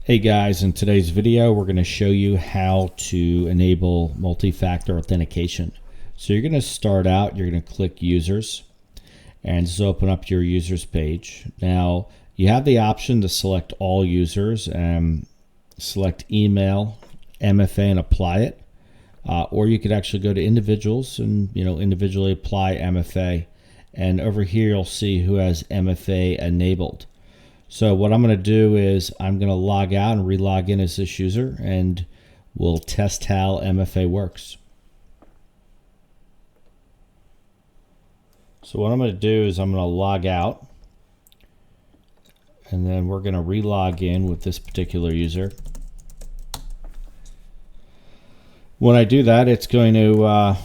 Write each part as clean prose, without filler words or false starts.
Hey guys, in today's video we're going to show you how to enable multi-factor authentication. So you're going to start out, you're going to click users and just open up your users page. Now you have the option to select all users and select email, MFA and apply it. Or you could actually go to individuals and individually apply MFA, and over here you'll see who has MFA enabled. So what I'm going to do is I'm going to log out and re-log in as this user, and we'll test how MFA works. So what I'm going to do is I'm going to log out, and then we're going to re-log in with this particular user. When I do that, it's going to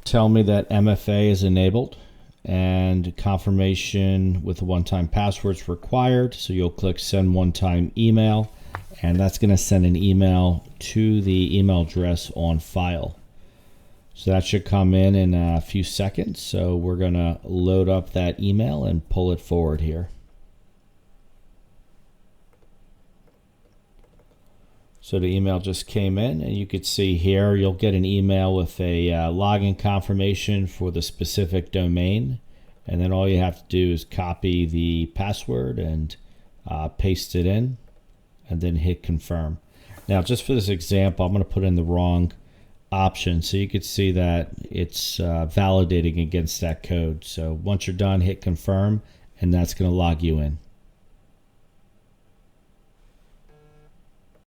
tell me that MFA is enabled and confirmation with a one-time password is required. So you'll click send one-time email, and that's going to send an email to the email address on file. So that should come in a few seconds. So we're going to load up that email and pull it forward here. So the email just came in, and you could see here you'll get an email with a login confirmation for the specific domain, and then all you have to do is copy the password and paste it in and then hit confirm. Now just for this example, I'm going to put in the wrong option so you could see that it's validating against that code. So once you're done, hit confirm, and that's going to log you in.